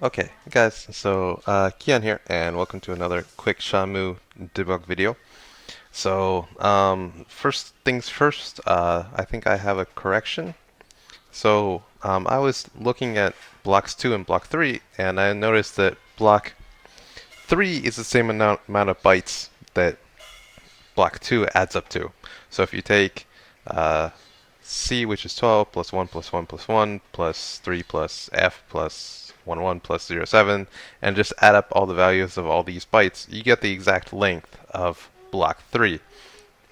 Okay, guys, so Kian here, and welcome to another quick Shenmue debug video. So, first things first, I think I have a correction. So, I was looking at blocks 2 and block 3, and I noticed that block 3 is the same amount of bytes that block 2 adds up to. So if you take uh, C, which is 12, plus 1 plus 1 plus 1 plus 3 plus F plus 1 1 plus 0 7, and just add up all the values of all these bytes, you get the exact length of block 3.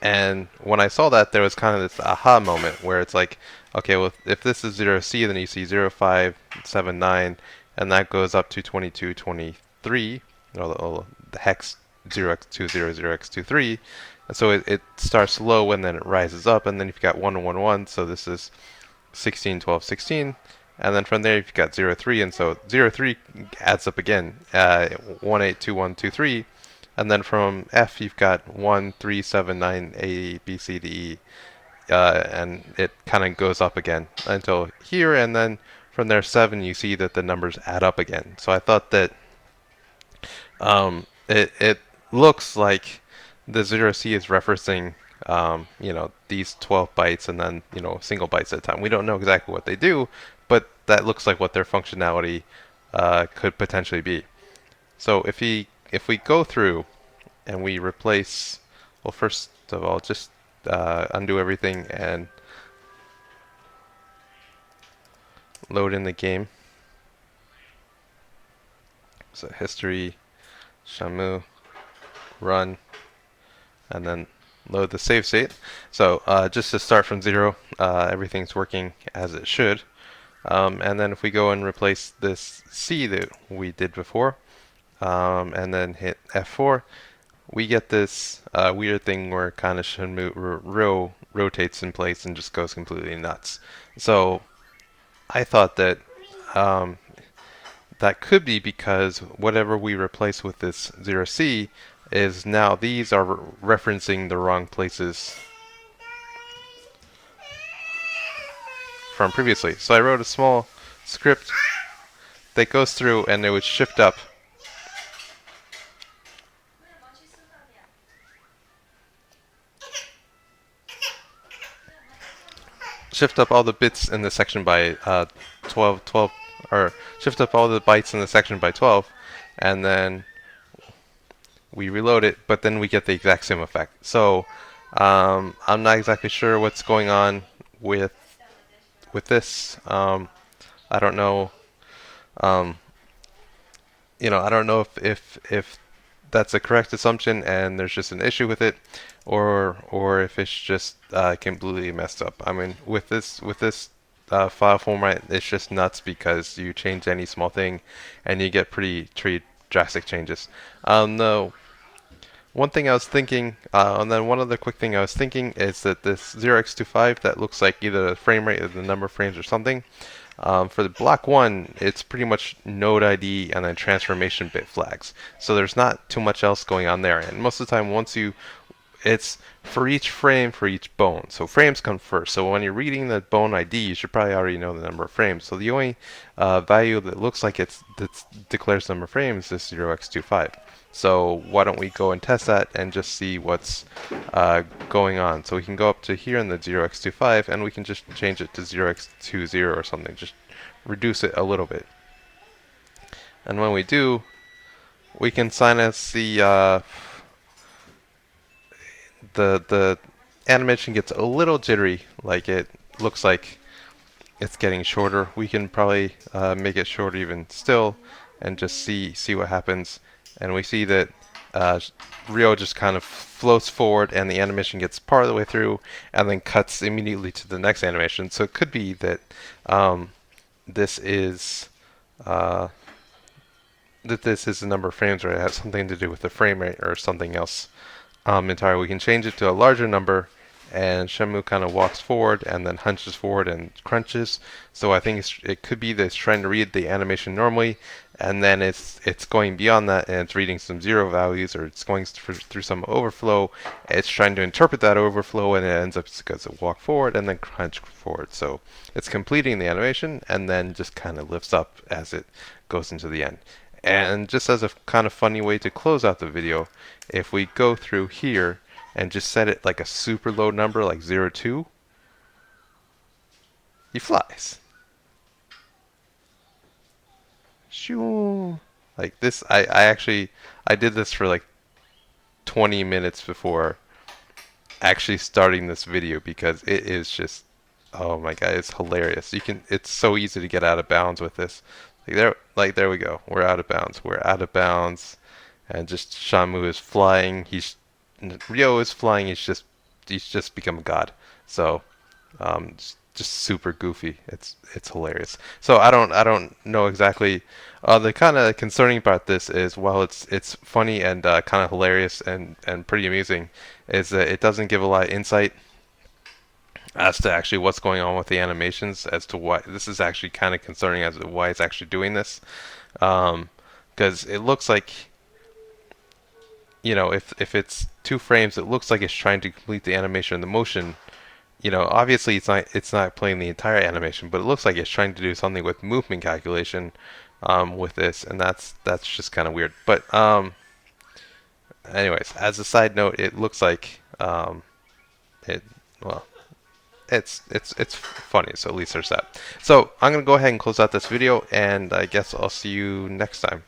And when I saw that, there was kind of this aha moment where it's like, okay, well, if this is 0C, then you see 0, 5, 7, 9, and that goes up to 22, 23, or the hex 0x2, 0x23. And so it starts low and then it rises up, and then you've got 1, 1, 1, so this is 16, 12, 16. And then from there you've got 0, 3, and so 0, 3 adds up again, 1, 8, 2, 1, 2, 3. And then from F, you've got 1, 3, 7, 9, A, B, C, D, E. And it kind of goes up again until here. And then from there, 7, you see that the numbers add up again. So I thought that it looks like the 0C is referencing these 12 bytes and then, single bytes at a time. We don't know exactly what they do, but that looks like what their functionality could potentially be. So if we go through and we replace, well, first of all, just undo everything and load in the game. So history, Shenmue, run, and then load the save state. So just to start from 0, everything's working as it should. And then if we go and replace this C that we did before, and then hit F4, we get this weird thing where kind of Shenmue rotates in place and just goes completely nuts. So I thought that um, that could be because whatever we replace with this 0C is now these are referencing the wrong places from previously. So I wrote a small script that goes through and it would shift up all the bits in the section by 12, or shift up all the bytes in the section by 12, and then we reload it, but then we get the exact same effect. So I'm not exactly sure what's going on with this. I don't know. Um, I don't know if that's a correct assumption and there's just an issue with it, or if it's just completely messed up. I mean, with this file format, it's just nuts because you change any small thing, and you get pretty drastic changes. No, one thing I was thinking, and then one other quick thing I was thinking is that this 0x25 that looks like either the frame rate or the number of frames or something. For the block 1, it's pretty much node ID and then transformation bit flags. So there's not too much else going on there. And most of the time, it's for each frame for each bone. So frames come first. So when you're reading the bone ID, you should probably already know the number of frames. So the only value that looks like that declares number of frames is 0x25. So why don't we go and test that and just see what's going on. So we can go up to here in the 0x25 and we can just change it to 0x20 or something. Just reduce it a little bit. And when we do, we can sign as the animation gets a little jittery, like it looks like it's getting shorter. We can probably make it shorter even still and just see what happens. And we see that Rio just kind of floats forward and the animation gets part of the way through and then cuts immediately to the next animation. So it could be that this is the number of frames, or it has something to do with the frame rate or something else entirely. We can change it to a larger number and Shenmue kind of walks forward and then hunches forward and crunches. So I think it could be that it's trying to read the animation normally, and then it's going beyond that and it's reading some zero values, or it's going through some overflow. It's trying to interpret that overflow, and it ends up because it walk forward and then crunch forward. So it's completing the animation and then just kind of lifts up as it goes into the end. And just as a kind of funny way to close out the video, if we go through here and just set it like a super low number, like 0, 2, he flies. Shoo! Like this, I did this for like 20 minutes before actually starting this video because it is just, oh my god, it's hilarious. It's so easy to get out of bounds with this. There we go. We're out of bounds. We're out of bounds, and just Shenmue is flying. Ryo is flying. He's just become a god. So, just super goofy. It's hilarious. So I don't know exactly. The kind of concerning part this is while it's funny and kind of hilarious and pretty amusing, is that it doesn't give a lot of insight as to actually what's going on with the animations, as to why this is actually kind of concerning, as to why it's actually doing this. Because it looks like, if it's 2 frames, it looks like it's trying to complete the animation and the motion. Obviously it's not playing the entire animation, but it looks like it's trying to do something with movement calculation with this, and that's just kind of weird. But anyways, as a side note, it looks like it well, it's funny, so at least there's that. So I'm gonna go ahead and close out this video, and I guess I'll see you next time.